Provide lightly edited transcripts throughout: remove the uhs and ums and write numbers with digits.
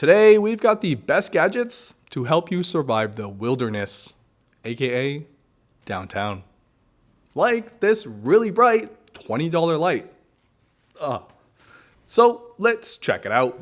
Today, we've got the best gadgets to help you survive the wilderness, aka downtown. Like this really bright $20 light. So let's check it out.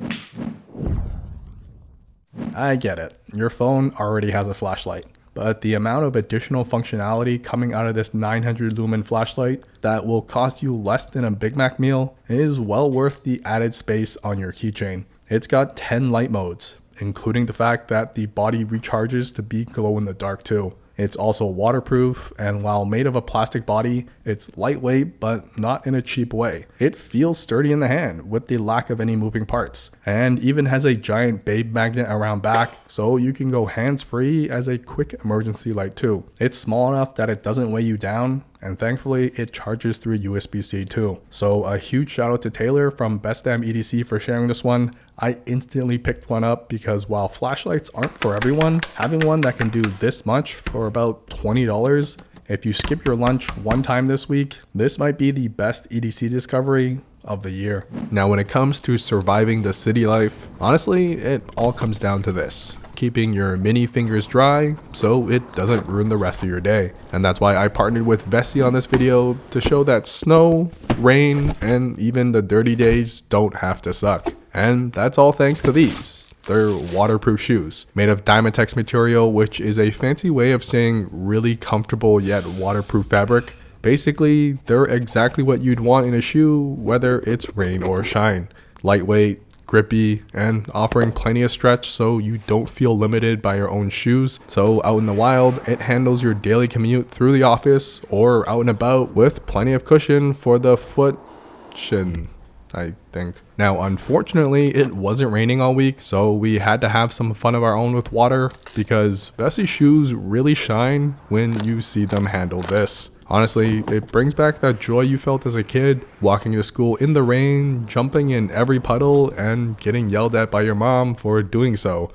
I get it, your phone already has a flashlight, but the amount of additional functionality coming out of this 900 lumen flashlight that will cost you less than a Big Mac meal is well worth the added space on your keychain. It's got 10 light modes, including the fact that the body recharges to be glow in the dark too. It's also waterproof, and while made of a plastic body, it's lightweight but not in a cheap way. It feels sturdy in the hand with the lack of any moving parts, and even has a giant babe magnet around back so you can go hands-free as a quick emergency light too. It's small enough that it doesn't weigh you down, and thankfully it charges through USB-C too. So a huge shout out to Taylor from Best Damn EDC for sharing this one. I instantly picked one up because while flashlights aren't for everyone, having one that can do this much for about $20, if you skip your lunch one time this week, this might be the best EDC discovery of the year. Now when it comes to surviving the city life, honestly, it all comes down to this: keeping your mini fingers dry so it doesn't ruin the rest of your day. And that's why I partnered with Vessi on this video to show that snow, rain, and even the dirty days don't have to suck. And that's all thanks to these. They're waterproof shoes made of Dymatex material, which is a fancy way of saying really comfortable yet waterproof fabric. Basically, they're exactly what you'd want in a shoe, whether it's rain or shine. Lightweight, grippy, and offering plenty of stretch so you don't feel limited by your own shoes. So out in the wild, it handles your daily commute through the office or out and about with plenty of cushion for the foot shin, I think. Now, unfortunately, it wasn't raining all week, so we had to have some fun of our own with water because Vessi shoes really shine when you see them handle this. Honestly, it brings back that joy you felt as a kid, walking to school in the rain, jumping in every puddle, and getting yelled at by your mom for doing so.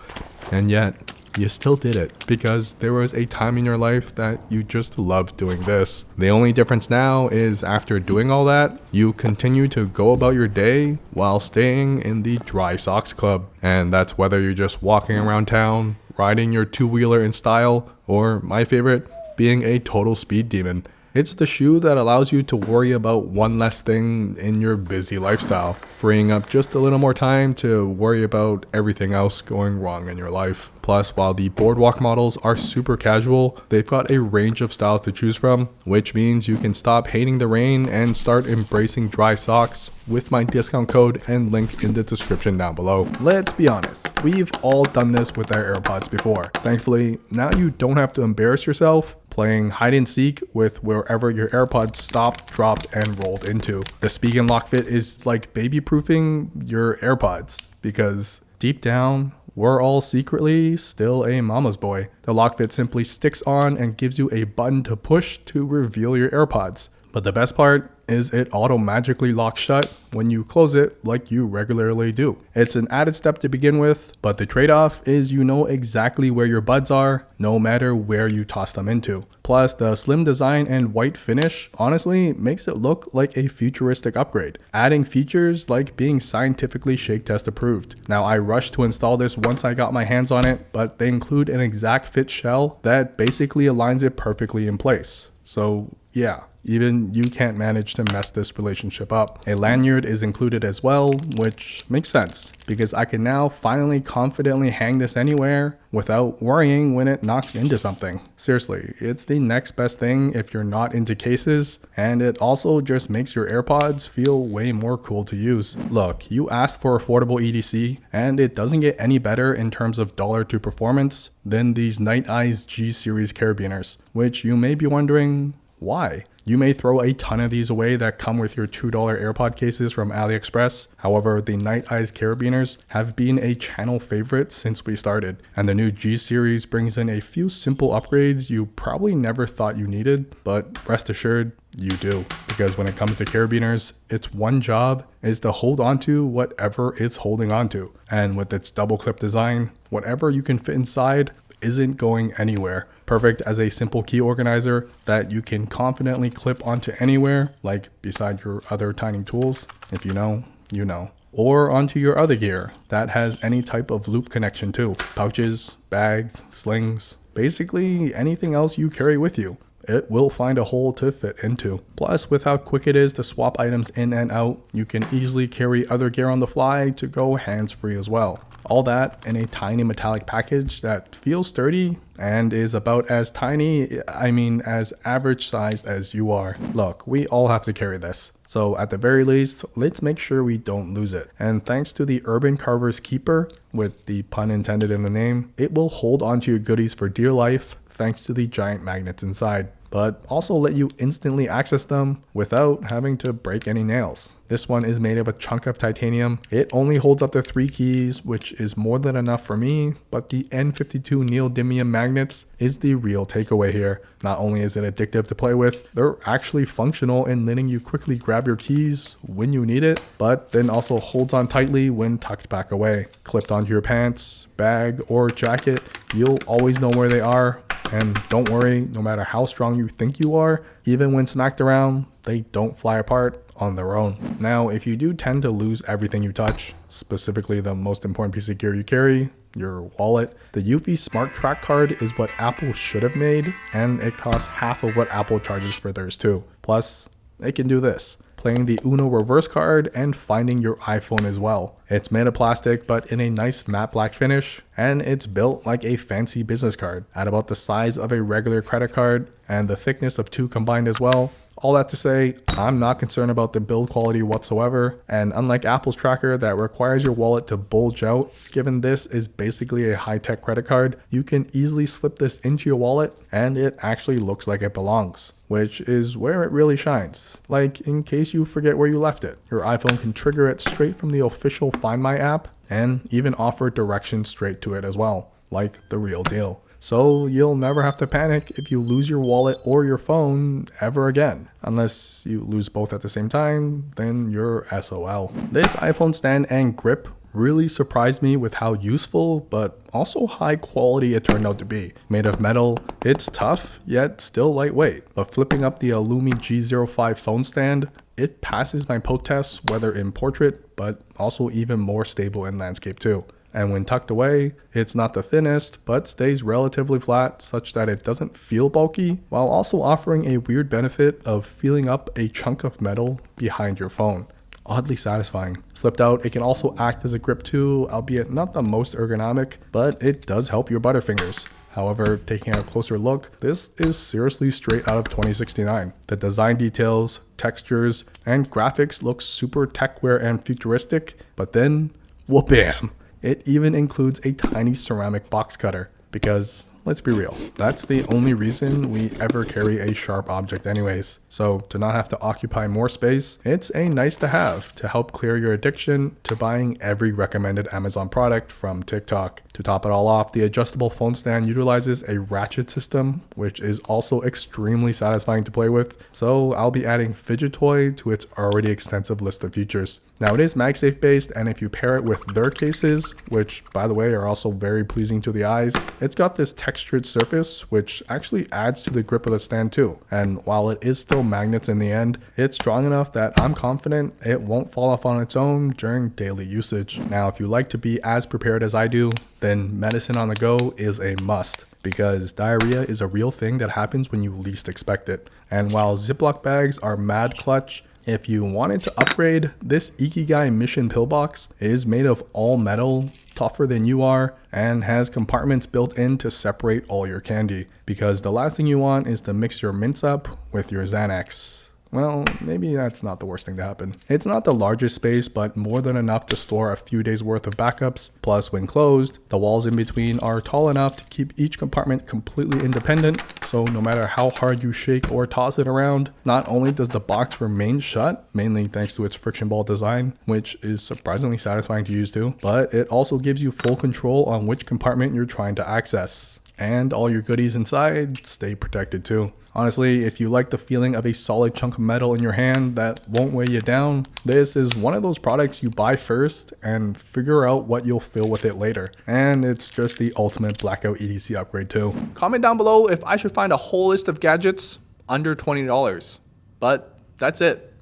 And yet, you still did it because there was a time in your life that you just loved doing this. The only difference now is after doing all that, you continue to go about your day while staying in the Dry Socks Club. And that's whether you're just walking around town, riding your two-wheeler in style, or my favorite, being a total speed demon. It's the shoe that allows you to worry about one less thing in your busy lifestyle, freeing up just a little more time to worry about everything else going wrong in your life. Plus, while the Boardwalk models are super casual, they've got a range of styles to choose from, which means you can stop hating the rain and start embracing dry socks with my discount code and link in the description down below. Let's be honest, we've all done this with our AirPods before. Thankfully, now you don't have to embarrass yourself playing hide and seek with wherever your AirPods stopped, dropped, and rolled into. The Spigen lock fit is like baby-proofing your AirPods because deep down, we're all secretly still a mama's boy. The lock fit simply sticks on and gives you a button to push to reveal your AirPods. But the best part is it auto-magically locks shut when you close it like you regularly do. It's an added step to begin with, but the trade-off is you know exactly where your buds are, no matter where you toss them into. Plus, the slim design and white finish honestly makes it look like a futuristic upgrade, adding features like being scientifically shake test approved. Now, I rushed to install this once I got my hands on it, but they include an exact fit shell that basically aligns it perfectly in place. So yeah, even you can't manage to mess this relationship up. A lanyard is included as well, which makes sense because I can now finally confidently hang this anywhere without worrying when it knocks into something. Seriously, it's the next best thing if you're not into cases, and it also just makes your AirPods feel way more cool to use. Look, you asked for affordable EDC, and it doesn't get any better in terms of dollar to performance than these Nite G series carabiners, which you may be wondering, why? You may throw a ton of these away that come with your $2 AirPod cases from AliExpress. However, the Nite carabiners have been a channel favorite since we started, and the new G series brings in a few simple upgrades you probably never thought you needed, but rest assured, you do. Because when it comes to carabiners, its one job is to hold onto whatever it's holding onto. And with its double clip design, whatever you can fit inside isn't going anywhere. Perfect as a simple key organizer that you can confidently clip onto anywhere, like beside your other tiny tools. If you know, you know. or onto your other gear that has any type of loop connection too. Pouches, bags, slings, basically anything else you carry with you. It will find a hole to fit into. Plus, with how quick it is to swap items in and out, you can easily carry other gear on the fly to go hands-free as well. All that in a tiny metallic package that feels sturdy and is about as as average sized as you are. Look, we all have to carry this. So at the very least, let's make sure we don't lose it. And thanks to the Urban Carvers Keyper, with the pun intended in the name, it will hold onto your goodies for dear life thanks to the giant magnets inside, but also let you instantly access them without having to break any nails. This one is made of a chunk of titanium. It only holds up to 3 keys, which is more than enough for me, but the N52 neodymium magnets is the real takeaway here. Not only is it addictive to play with, they're actually functional in letting you quickly grab your keys when you need it, but then also holds on tightly when tucked back away. Clipped onto your pants, bag, or jacket, you'll always know where they are. And don't worry, no matter how strong you think you are, even when smacked around, they don't fly apart on their own. Now, if you do tend to lose everything you touch, specifically the most important piece of gear you carry, your wallet, the Eufy SmartTrack card is what Apple should have made, and it costs half of what Apple charges for theirs too. Plus, it can do this: playing the Uno reverse card and finding your iPhone as well. It's made of plastic, but in a nice matte black finish, and it's built like a fancy business card at about the size of a regular credit card and the thickness of 2 combined as well. All that to say, I'm not concerned about the build quality whatsoever, and unlike Apple's tracker that requires your wallet to bulge out, given this is basically a high-tech credit card, you can easily slip this into your wallet and it actually looks like it belongs, which is where it really shines. Like, in case you forget where you left it, your iPhone can trigger it straight from the official Find My app and even offer directions straight to it as well, like the real deal. So you'll never have to panic if you lose your wallet or your phone ever again. Unless you lose both at the same time, then you're SOL. This iPhone stand and grip really surprised me with how useful but also high quality it turned out to be. Made of metal, it's tough yet still lightweight. But flipping up the Aulumu G05 phone stand, it passes my poke tests, whether in portrait, but also even more stable in landscape too. And when tucked away, it's not the thinnest, but stays relatively flat such that it doesn't feel bulky, while also offering a weird benefit of feeling up a chunk of metal behind your phone. Oddly satisfying. Flipped out, it can also act as a grip too, albeit not the most ergonomic, but it does help your butterfingers. However, taking a closer look, this is seriously straight out of 2069. The design details, textures, and graphics look super techwear and futuristic, but then, whoop-bam! It even includes a tiny ceramic box cutter, because let's be real, that's the only reason we ever carry a sharp object anyways. So to not have to occupy more space, it's a nice to have to help clear your addiction to buying every recommended Amazon product from TikTok. To top it all off, the adjustable phone stand utilizes a ratchet system, which is also extremely satisfying to play with. So I'll be adding Fidget Toy to its already extensive list of features. Now it is MagSafe based, and if you pair it with their cases, which by the way are also very pleasing to the eyes, it's got this textured surface which actually adds to the grip of the stand too. And while it is still magnets in the end, it's strong enough that I'm confident it won't fall off on its own during daily usage. Now if you like to be as prepared as I do, then medicine on the go is a must, because diarrhea is a real thing that happens when you least expect it. And while Ziploc bags are mad clutch, if you wanted to upgrade, this Ikigai Mission Pill Box is made of all metal, tougher than you are, and has compartments built in to separate all your candy. Because the last thing you want is to mix your mints up with your Xanax. Well, maybe that's not the worst thing to happen. It's not the largest space, but more than enough to store a few days worth of backups. Plus, when closed, the walls in between are tall enough to keep each compartment completely independent. So no matter how hard you shake or toss it around, not only does the box remain shut, mainly thanks to its friction ball design, which is surprisingly satisfying to use too, but it also gives you full control on which compartment you're trying to access. And all your goodies inside stay protected too. Honestly, if you like the feeling of a solid chunk of metal in your hand that won't weigh you down, this is one of those products you buy first and figure out what you'll fill with it later. And it's just the ultimate blackout EDC upgrade too. Comment down below if I should find a whole list of gadgets under $20. But that's it.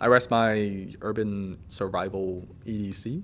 I rest my urban survival EDC.